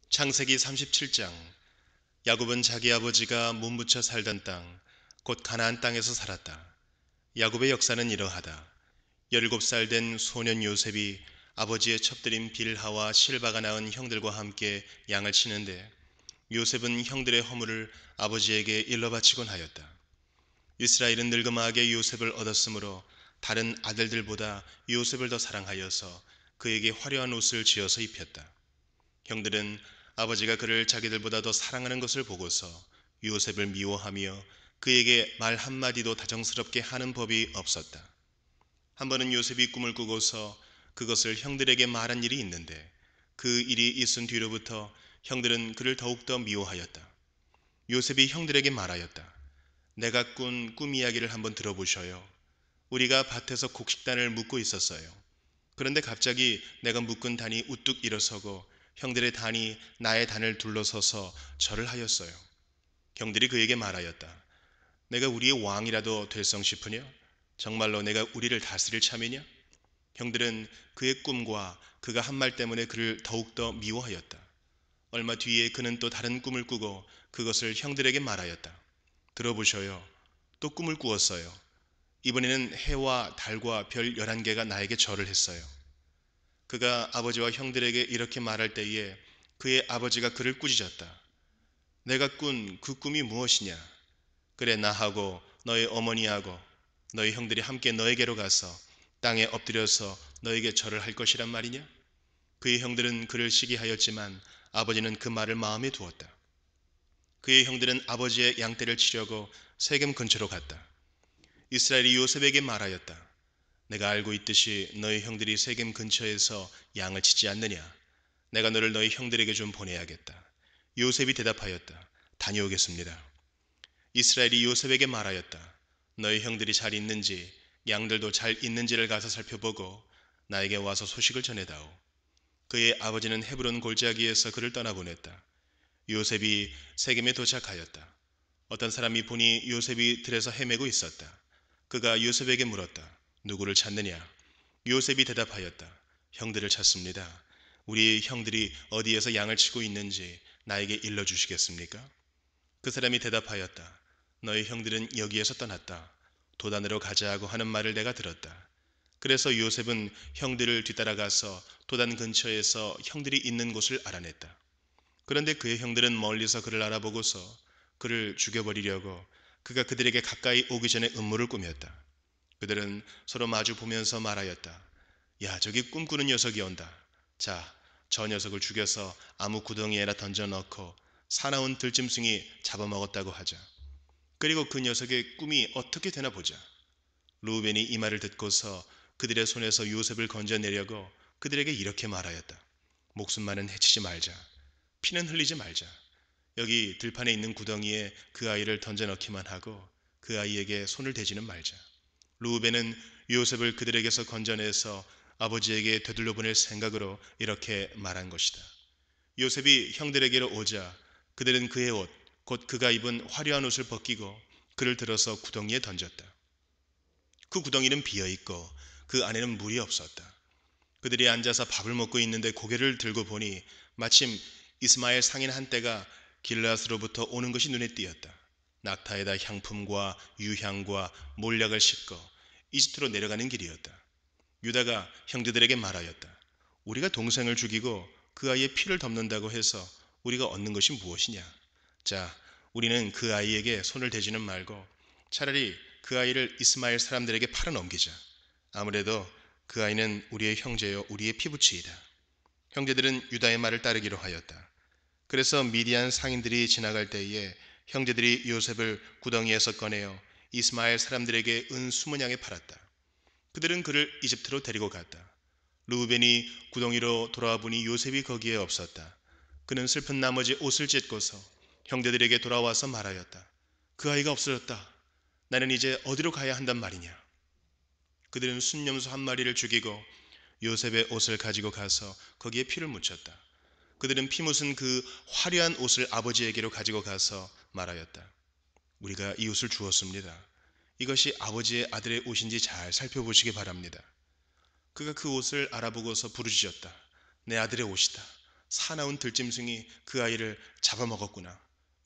창세기 37장. 야곱은 자기 아버지가 몸부쳐 살던 땅, 곧 가나안 땅에서 살았다. 야곱의 역사는 이러하다. 17살 된 소년 요셉이 아버지의 첩들인 빌하와 실바가 낳은 형들과 함께 양을 치는데, 요셉은 형들의 허물을 아버지에게 일러 바치곤 하였다. 이스라엘은 늙음하게 요셉을 얻었으므로 다른 아들들보다 요셉을 더 사랑하여서 그에게 화려한 옷을 지어서 입혔다. 형들은 아버지가 그를 자기들보다 더 사랑하는 것을 보고서 요셉을 미워하며 그에게 말 한마디도 다정스럽게 하는 법이 없었다. 한 번은 요셉이 꿈을 꾸고서 그것을 형들에게 말한 일이 있는데, 그 일이 있은 뒤로부터 형들은 그를 더욱더 미워하였다. 요셉이 형들에게 말하였다. 내가 꾼 꿈 이야기를 한번 들어보셔요. 우리가 밭에서 곡식단을 묶고 있었어요. 그런데 갑자기 내가 묶은 단이 우뚝 일어서고 형들의 단이 나의 단을 둘러서서 절을 하였어요. 형들이 그에게 말하였다. 내가 우리의 왕이라도 될성 싶으냐? 정말로 내가 우리를 다스릴 참이냐? 형들은 그의 꿈과 그가 한 말 때문에 그를 더욱더 미워하였다. 얼마 뒤에 그는 또 다른 꿈을 꾸고 그것을 형들에게 말하였다. 들어보셔요. 또 꿈을 꾸었어요. 이번에는 해와 달과 별 11개가 나에게 절을 했어요. 그가 아버지와 형들에게 이렇게 말할 때에 그의 아버지가 그를 꾸짖었다. 내가 꾼 그 꿈이 무엇이냐? 그래, 나하고 너의 어머니하고 너희 형들이 함께 너에게로 가서 땅에 엎드려서 너에게 절을 할 것이란 말이냐? 그의 형들은 그를 시기하였지만 아버지는 그 말을 마음에 두었다. 그의 형들은 아버지의 양떼를 치려고 세겜 근처로 갔다. 이스라엘이 요셉에게 말하였다. 내가 알고 있듯이 너희 형들이 세겜 근처에서 양을 치지 않느냐? 내가 너를 너희 형들에게 좀 보내야겠다. 요셉이 대답하였다. 다녀오겠습니다. 이스라엘이 요셉에게 말하였다. 너희 형들이 잘 있는지, 양들도 잘 있는지를 가서 살펴보고 나에게 와서 소식을 전해다오. 그의 아버지는 헤브론 골짜기에서 그를 떠나보냈다. 요셉이 세겜에 도착하였다. 어떤 사람이 보니 요셉이 들에서 헤매고 있었다. 그가 요셉에게 물었다. 누구를 찾느냐? 요셉이 대답하였다. 형들을 찾습니다. 우리 형들이 어디에서 양을 치고 있는지 나에게 일러주시겠습니까? 그 사람이 대답하였다. 너희 형들은 여기에서 떠났다. 도단으로 가자고 하는 말을 내가 들었다. 그래서 요셉은 형들을 뒤따라가서 도단 근처에서 형들이 있는 곳을 알아냈다. 그런데 그의 형들은 멀리서 그를 알아보고서 그를 죽여버리려고 그가 그들에게 가까이 오기 전에 음모를 꾸몄다. 그들은 서로 마주 보면서 말하였다. 야, 저기 꿈꾸는 녀석이 온다. 자, 저 녀석을 죽여서 아무 구덩이에나 던져넣고 사나운 들짐승이 잡아먹었다고 하자. 그리고 그 녀석의 꿈이 어떻게 되나 보자. 루벤이 이 말을 듣고서 그들의 손에서 요셉을 건져내려고 그들에게 이렇게 말하였다. 목숨만은 해치지 말자. 피는 흘리지 말자. 여기 들판에 있는 구덩이에 그 아이를 던져넣기만 하고 그 아이에게 손을 대지는 말자. 루벤은 요셉을 그들에게서 건져내서 아버지에게 되돌려 보낼 생각으로 이렇게 말한 것이다. 요셉이 형들에게로 오자 그들은 그의 옷, 곧 그가 입은 화려한 옷을 벗기고 그를 들어서 구덩이에 던졌다. 그 구덩이는 비어있고 그 안에는 물이 없었다. 그들이 앉아서 밥을 먹고 있는데 고개를 들고 보니 마침 이스마엘 상인 한떼가 길르앗으로부터 오는 것이 눈에 띄었다. 낙타에다 향품과 유향과 몰약을 싣고 이집트로 내려가는 길이었다. 유다가 형제들에게 말하였다. 우리가 동생을 죽이고 그 아이의 피를 덮는다고 해서 우리가 얻는 것이 무엇이냐? 자, 우리는 그 아이에게 손을 대지는 말고 차라리 그 아이를 이스마엘 사람들에게 팔아 넘기자. 아무래도 그 아이는 우리의 형제요 우리의 피부치이다. 형제들은 유다의 말을 따르기로 하였다. 그래서 미디안 상인들이 지나갈 때에 형제들이 요셉을 구덩이에서 꺼내어 이스마엘 사람들에게 은 20냥에 팔았다. 그들은 그를 이집트로 데리고 갔다. 르우벤이 구덩이로 돌아와 보니 요셉이 거기에 없었다. 그는 슬픈 나머지 옷을 찢고서 형제들에게 돌아와서 말하였다. 그 아이가 없어졌다. 나는 이제 어디로 가야 한단 말이냐? 그들은 순념소 한 마리를 죽이고 요셉의 옷을 가지고 가서 거기에 피를 묻혔다. 그들은 피 묻은 그 화려한 옷을 아버지에게로 가지고 가서 말하였다. 우리가 이 옷을 주었습니다. 이것이 아버지의 아들의 옷인지 잘 살펴보시기 바랍니다. 그가 그 옷을 알아보고서 부르짖었다. 내 아들의 옷이다. 사나운 들짐승이 그 아이를 잡아먹었구나.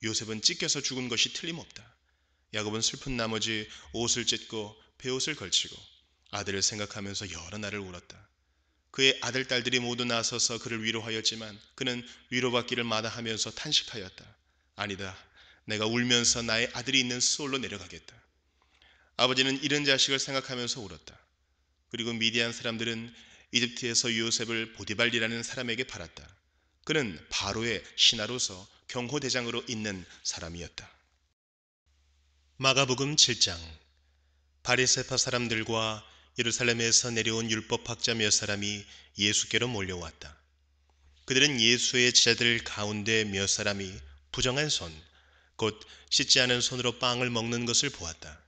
요셉은 찢겨서 죽은 것이 틀림없다. 야곱은 슬픈 나머지 옷을 찢고 베옷을 걸치고 아들을 생각하면서 여러 날을 울었다. 그의 아들, 딸들이 모두 나서서 그를 위로하였지만 그는 위로받기를 마다하면서 탄식하였다. 아니다. 내가 울면서 나의 아들이 있는 스올로 내려가겠다. 아버지는 잃은 자식을 생각하면서 울었다. 그리고 미디안 사람들은 이집트에서 요셉을 보디발이라는 사람에게 팔았다. 그는 바로의 신하로서 경호대장으로 있는 사람이었다. 마가복음 7장. 바리새파 사람들과 예루살렘에서 내려온 율법학자 몇 사람이 예수께로 몰려왔다. 그들은 예수의 제자들 가운데 몇 사람이 부정한 손, 곧 씻지 않은 손으로 빵을 먹는 것을 보았다.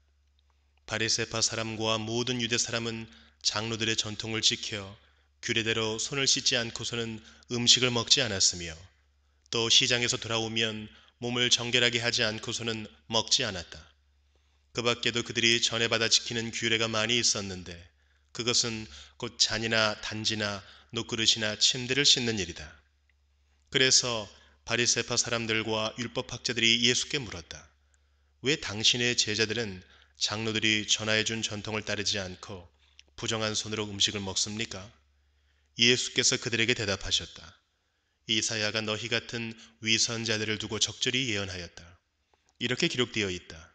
바리새파 사람과 모든 유대 사람은 장로들의 전통을 지켜 규례대로 손을 씻지 않고서는 음식을 먹지 않았으며 또 시장에서 돌아오면 몸을 정결하게 하지 않고서는 먹지 않았다. 그 밖에도 그들이 전에 받아 지키는 규례가 많이 있었는데 그것은 곧 잔이나 단지나 녹그릇이나 침대를 씻는 일이다. 그래서 바리새파 사람들과 율법학자들이 예수께 물었다. 왜 당신의 제자들은 장로들이 전하해 준 전통을 따르지 않고 부정한 손으로 음식을 먹습니까? 예수께서 그들에게 대답하셨다. 이사야가 너희 같은 위선자들을 두고 적절히 예언하였다. 이렇게 기록되어 있다.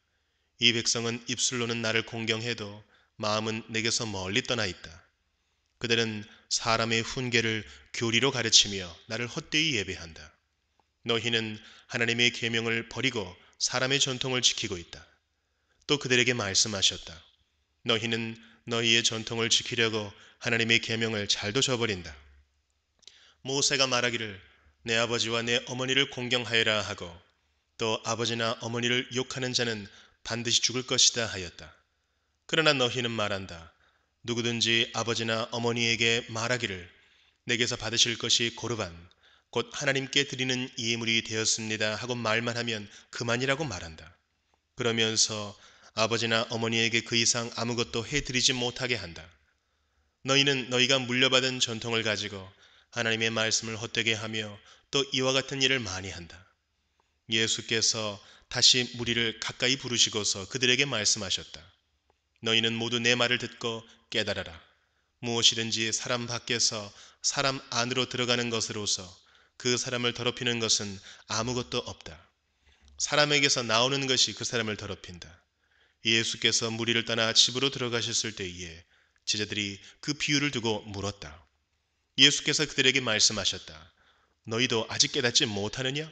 이 백성은 입술로는 나를 공경해도 마음은 내게서 멀리 떠나 있다. 그들은 사람의 훈계를 교리로 가르치며 나를 헛되이 예배한다. 너희는 하나님의 계명을 버리고 사람의 전통을 지키고 있다. 또 그들에게 말씀하셨다. 너희는 너희의 전통을 지키려고 하나님의 계명을 잘도 저버린다. 모세가 말하기를 내 아버지와 내 어머니를 공경하여라 하고 또 아버지나 어머니를 욕하는 자는 반드시 죽을 것이다 하였다. 그러나 너희는 말한다. 누구든지 아버지나 어머니에게 말하기를 내게서 받으실 것이 고르반 곧 하나님께 드리는 예물이 되었습니다 하고 말만 하면 그만이라고 말한다. 그러면서 아버지나 어머니에게 그 이상 아무것도 해드리지 못하게 한다. 너희는 너희가 물려받은 전통을 가지고 하나님의 말씀을 헛되게 하며 또 이와 같은 일을 많이 한다. 예수께서 다시 무리를 가까이 부르시고서 그들에게 말씀하셨다. 너희는 모두 내 말을 듣고 깨달아라. 무엇이든지 사람 밖에서 사람 안으로 들어가는 것으로서 그 사람을 더럽히는 것은 아무것도 없다. 사람에게서 나오는 것이 그 사람을 더럽힌다. 예수께서 무리를 떠나 집으로 들어가셨을 때에 제자들이 그 비유를 두고 물었다. 예수께서 그들에게 말씀하셨다. 너희도 아직 깨닫지 못하느냐?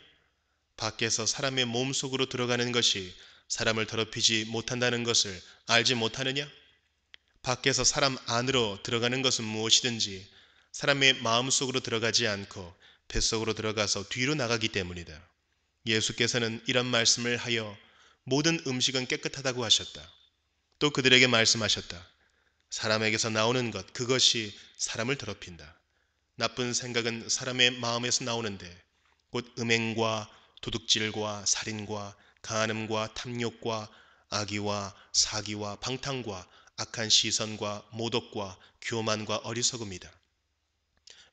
밖에서 사람의 몸 속으로 들어가는 것이 사람을 더럽히지 못한다는 것을 알지 못하느냐? 밖에서 사람 안으로 들어가는 것은 무엇이든지 사람의 마음 속으로 들어가지 않고 뱃속으로 들어가서 뒤로 나가기 때문이다. 예수께서는 이런 말씀을 하여 모든 음식은 깨끗하다고 하셨다. 또 그들에게 말씀하셨다. 사람에게서 나오는 것, 그것이 사람을 더럽힌다. 나쁜 생각은 사람의 마음에서 나오는데 곧 음행과 도둑질과 살인과 간음과 탐욕과 악의와 사기와 방탕과 악한 시선과 모독과 교만과 어리석음이다.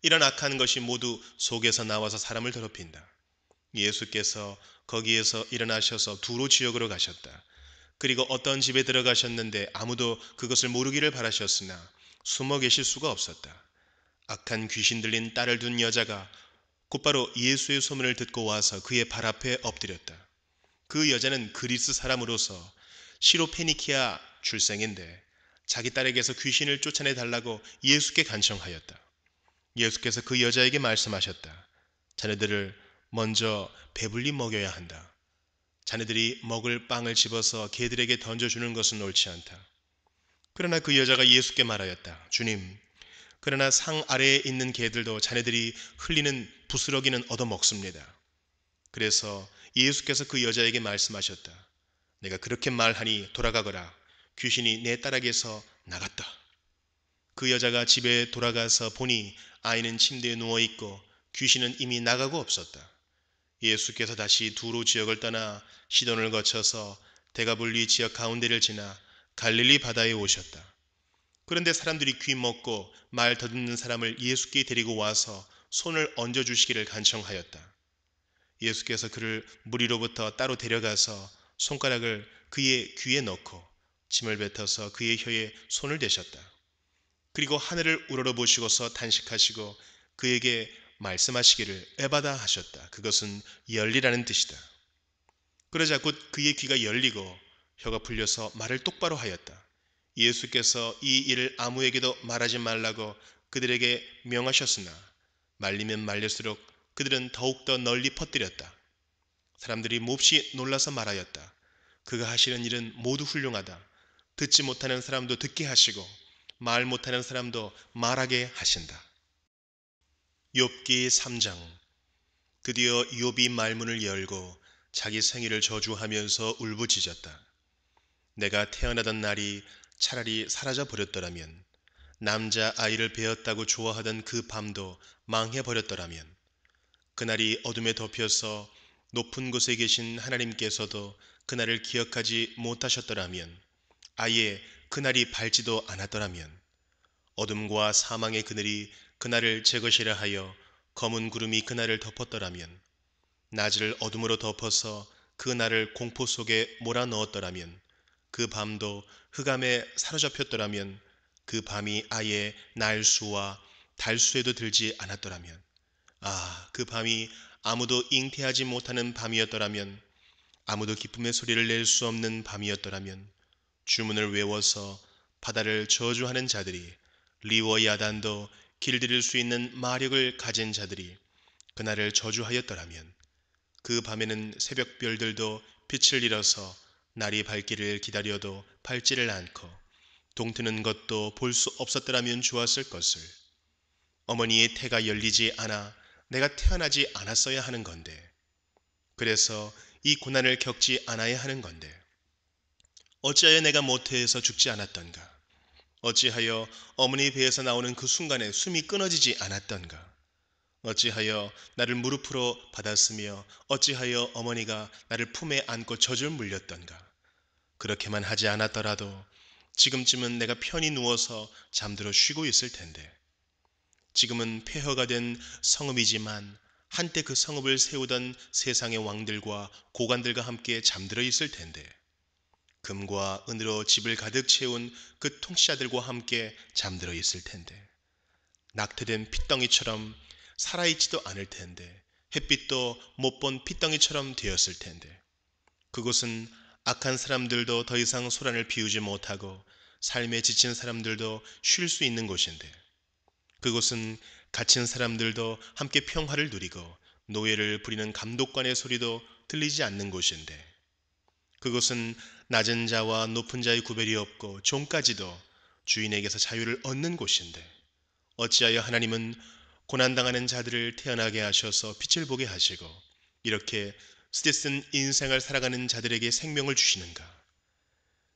이런 악한 것이 모두 속에서 나와서 사람을 더럽힌다. 예수께서 거기에서 일어나셔서 두로 지역으로 가셨다. 그리고 어떤 집에 들어가셨는데 아무도 그것을 모르기를 바라셨으나 숨어 계실 수가 없었다. 악한 귀신 들린 딸을 둔 여자가 곧바로 예수의 소문을 듣고 와서 그의 발 앞에 엎드렸다. 그 여자는 그리스 사람으로서 시로페니키아 출생인데 자기 딸에게서 귀신을 쫓아내 달라고 예수께 간청하였다. 예수께서 그 여자에게 말씀하셨다. 자네들을 먼저 배불리 먹여야 한다. 자네들이 먹을 빵을 집어서 개들에게 던져주는 것은 옳지 않다. 그러나 그 여자가 예수께 말하였다. 주님, 그러나 상 아래에 있는 개들도 자네들이 흘리는 부스러기는 얻어먹습니다. 그래서 예수께서 그 여자에게 말씀하셨다. 내가 그렇게 말하니 돌아가거라. 귀신이 내 딸에게서 나갔다. 그 여자가 집에 돌아가서 보니 아이는 침대에 누워있고 귀신은 이미 나가고 없었다. 예수께서 다시 두로 지역을 떠나 시돈을 거쳐서 데가볼리 지역 가운데를 지나 갈릴리 바다에 오셨다. 그런데 사람들이 귀 먹고 말 더듬는 사람을 예수께 데리고 와서 손을 얹어주시기를 간청하였다. 예수께서 그를 무리로부터 따로 데려가서 손가락을 그의 귀에 넣고 침을 뱉어서 그의 혀에 손을 대셨다. 그리고 하늘을 우러러보시고서 탄식하시고 그에게 말씀하시기를 에바다 하셨다. 그것은 열리라는 뜻이다. 그러자 곧 그의 귀가 열리고 혀가 풀려서 말을 똑바로 하였다. 예수께서 이 일을 아무에게도 말하지 말라고 그들에게 명하셨으나 말리면 말릴수록 그들은 더욱더 널리 퍼뜨렸다. 사람들이 몹시 놀라서 말하였다. 그가 하시는 일은 모두 훌륭하다. 듣지 못하는 사람도 듣게 하시고 말 못하는 사람도 말하게 하신다. 욥기 3장. 드디어 욥이 말문을 열고 자기 생일을 저주하면서 울부짖었다. 내가 태어나던 날이 차라리 사라져 버렸더라면, 남자 아이를 베었다고 좋아하던 그 밤도 망해 버렸더라면, 그날이 어둠에 덮여서 높은 곳에 계신 하나님께서도 그날을 기억하지 못하셨더라면, 아예 그날이 밝지도 않았더라면, 어둠과 사망의 그늘이 그날을 제 것이라 하여 검은 구름이 그날을 덮었더라면, 낮을 어둠으로 덮어서 그 날을 공포 속에 몰아넣었더라면, 그 밤도 흑암에 사로잡혔더라면, 그 밤이 아예 날수와 달수에도 들지 않았더라면, 그 밤이 아무도 잉태하지 못하는 밤이었더라면, 아무도 기쁨의 소리를 낼 수 없는 밤이었더라면, 주문을 외워서 바다를 저주하는 자들이, 리워 야단도 길들일 수 있는 마력을 가진 자들이 그날을 저주하였더라면, 그 밤에는 새벽 별들도 빛을 잃어서 날이 밝기를 기다려도 밝지를 않고 동트는 것도 볼 수 없었더라면 좋았을 것을. 어머니의 태가 열리지 않아 내가 태어나지 않았어야 하는 건데, 그래서 이 고난을 겪지 않아야 하는 건데, 어찌하여 내가 모태에서 죽지 않았던가? 어찌하여 어머니 배에서 나오는 그 순간에 숨이 끊어지지 않았던가? 어찌하여 나를 무릎으로 받았으며 어찌하여 어머니가 나를 품에 안고 젖을 물렸던가? 그렇게만 하지 않았더라도 지금쯤은 내가 편히 누워서 잠들어 쉬고 있을 텐데, 지금은 폐허가 된 성읍이지만 한때 그 성읍을 세우던 세상의 왕들과 고관들과 함께 잠들어 있을 텐데, 금과 은으로 집을 가득 채운 그 통치자들과 함께 잠들어 있을 텐데, 낙태된 핏덩이처럼 살아있지도 않을 텐데, 햇빛도 못 본 핏덩이처럼 되었을 텐데, 그곳은 악한 사람들도 더 이상 소란을 피우지 못하고 삶에 지친 사람들도 쉴 수 있는 곳인데, 그곳은 갇힌 사람들도 함께 평화를 누리고 노예를 부리는 감독관의 소리도 들리지 않는 곳인데, 그곳은 낮은 자와 높은 자의 구별이 없고 종까지도 주인에게서 자유를 얻는 곳인데, 어찌하여 하나님은 고난당하는 자들을 태어나게 하셔서 빛을 보게 하시고 이렇게 쓰디쓴 인생을 살아가는 자들에게 생명을 주시는가?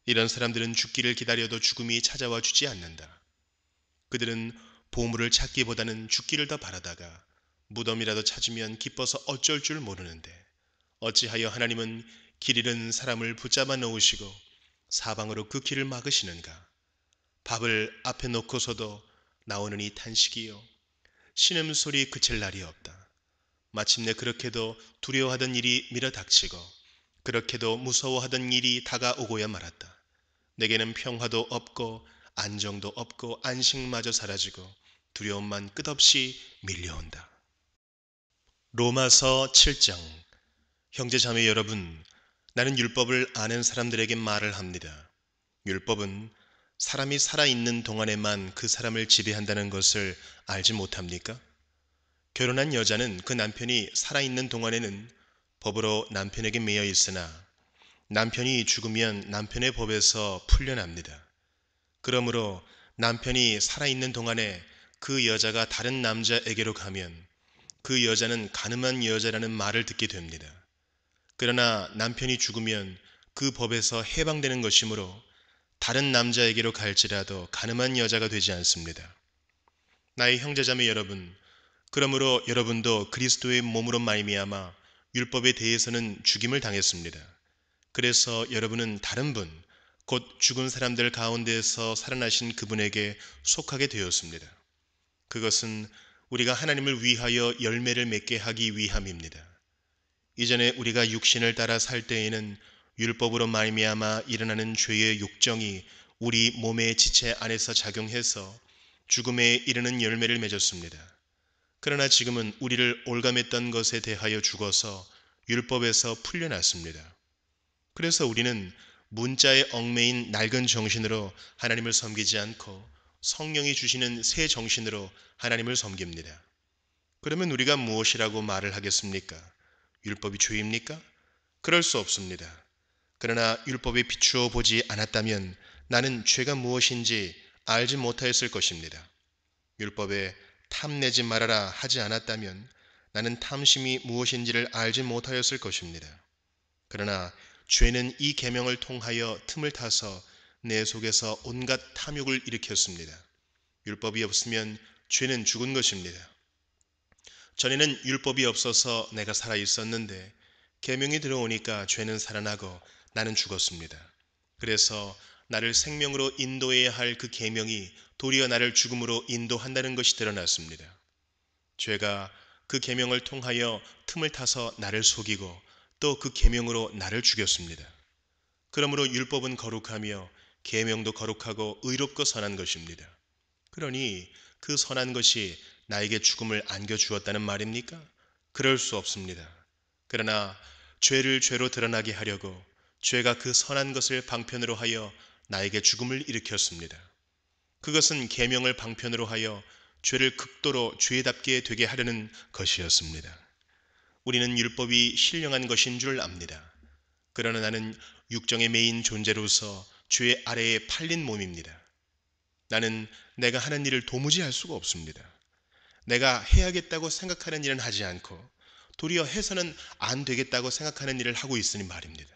이런 사람들은 죽기를 기다려도 죽음이 찾아와 주지 않는다. 그들은 보물을 찾기보다는 죽기를 더 바라다가 무덤이라도 찾으면 기뻐서 어쩔 줄 모르는데, 어찌하여 하나님은 길 잃은 사람을 붙잡아 놓으시고 사방으로 그 길을 막으시는가? 밥을 앞에 놓고서도 나오느니 탄식이요, 신음소리 그칠 날이 없다. 마침내 그렇게도 두려워하던 일이 밀어닥치고 그렇게도 무서워하던 일이 다가오고야 말았다. 내게는 평화도 없고 안정도 없고 안식마저 사라지고 두려움만 끝없이 밀려온다. 로마서 7장. 형제자매 여러분, 나는 율법을 아는 사람들에게 말을 합니다. 율법은 사람이 살아있는 동안에만 그 사람을 지배한다는 것을 알지 못합니까? 결혼한 여자는 그 남편이 살아있는 동안에는 법으로 남편에게 매여 있으나 남편이 죽으면 남편의 법에서 풀려납니다. 그러므로 남편이 살아있는 동안에 그 여자가 다른 남자에게로 가면 그 여자는 간음한 여자라는 말을 듣게 됩니다. 그러나 남편이 죽으면 그 법에서 해방되는 것이므로 다른 남자에게로 갈지라도 간음한 여자가 되지 않습니다. 나의 형제자매 여러분, 그러므로 여러분도 그리스도의 몸으로 말미암아 율법에 대해서는 죽임을 당했습니다. 그래서 여러분은 다른 분, 곧 죽은 사람들 가운데서 살아나신 그분에게 속하게 되었습니다. 그것은 우리가 하나님을 위하여 열매를 맺게 하기 위함입니다. 이전에 우리가 육신을 따라 살 때에는 율법으로 말미암아 일어나는 죄의 욕정이 우리 몸의 지체 안에서 작용해서 죽음에 이르는 열매를 맺었습니다. 그러나 지금은 우리를 올감했던 것에 대하여 죽어서 율법에서 풀려났습니다. 그래서 우리는 문자에 얽매인 낡은 정신으로 하나님을 섬기지 않고 성령이 주시는 새 정신으로 하나님을 섬깁니다. 그러면 우리가 무엇이라고 말을 하겠습니까? 율법이 죄입니까? 그럴 수 없습니다. 그러나 율법에 비추어 보지 않았다면 나는 죄가 무엇인지 알지 못하였을 것입니다. 율법에 탐내지 말아라 하지 않았다면 나는 탐심이 무엇인지를 알지 못하였을 것입니다. 그러나 죄는 이 계명을 통하여 틈을 타서 내 속에서 온갖 탐욕을 일으켰습니다. 율법이 없으면 죄는 죽은 것입니다. 전에는 율법이 없어서 내가 살아 있었는데 계명이 들어오니까 죄는 살아나고 나는 죽었습니다. 그래서 나를 생명으로 인도해야 할 그 계명이 도리어 나를 죽음으로 인도한다는 것이 드러났습니다. 죄가 그 계명을 통하여 틈을 타서 나를 속이고 또 그 계명으로 나를 죽였습니다. 그러므로 율법은 거룩하며 계명도 거룩하고 의롭고 선한 것입니다. 그러니 그 선한 것이 나에게 죽음을 안겨주었다는 말입니까? 그럴 수 없습니다. 그러나 죄를 죄로 드러나게 하려고 죄가 그 선한 것을 방편으로 하여 나에게 죽음을 일으켰습니다. 그것은 계명을 방편으로 하여 죄를 극도로 죄답게 되게 하려는 것이었습니다. 우리는 율법이 신령한 것인 줄 압니다. 그러나 나는 육정의 매인 존재로서 죄 아래에 팔린 몸입니다. 나는 내가 하는 일을 도무지 할 수가 없습니다. 내가 해야겠다고 생각하는 일은 하지 않고 도리어 해서는 안 되겠다고 생각하는 일을 하고 있으니 말입니다.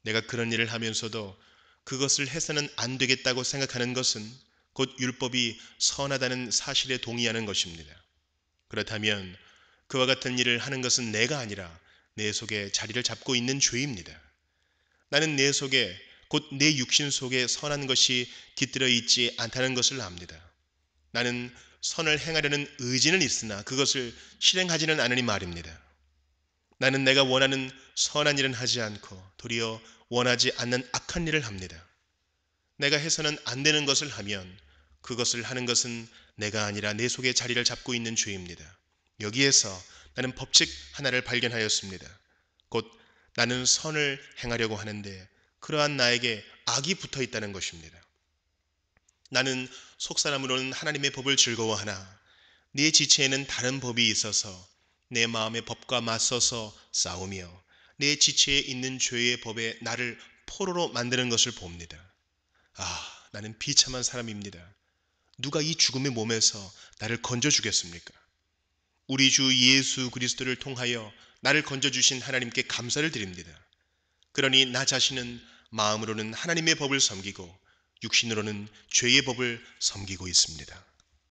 내가 그런 일을 하면서도 그것을 해서는 안 되겠다고 생각하는 것은 곧 율법이 선하다는 사실에 동의하는 것입니다. 그렇다면 그와 같은 일을 하는 것은 내가 아니라 내 속에 자리를 잡고 있는 죄입니다. 나는 내 속에 곧 내 육신 속에 선한 것이 깃들어 있지 않다는 것을 압니다. 나는 선을 행하려는 의지는 있으나 그것을 실행하지는 않으니 말입니다. 나는 내가 원하는 선한 일은 하지 않고 도리어 원하지 않는 악한 일을 합니다. 내가 해서는 안 되는 것을 하면 그것을 하는 것은 내가 아니라 내 속에 자리를 잡고 있는 죄입니다. 여기에서 나는 법칙 하나를 발견하였습니다. 곧 나는 선을 행하려고 하는데 그러한 나에게 악이 붙어 있다는 것입니다. 나는 속사람으로는 하나님의 법을 즐거워하나 내 지체에는 다른 법이 있어서 내 마음의 법과 맞서서 싸우며 내 지체에 있는 죄의 법에 나를 포로로 만드는 것을 봅니다. 나는 비참한 사람입니다. 누가 이 죽음의 몸에서 나를 건져주겠습니까? 우리 주 예수 그리스도를 통하여 나를 건져주신 하나님께 감사를 드립니다. 그러니 나 자신은 마음으로는 하나님의 법을 섬기고 육신으로는 죄의 법을 섬기고 있습니다.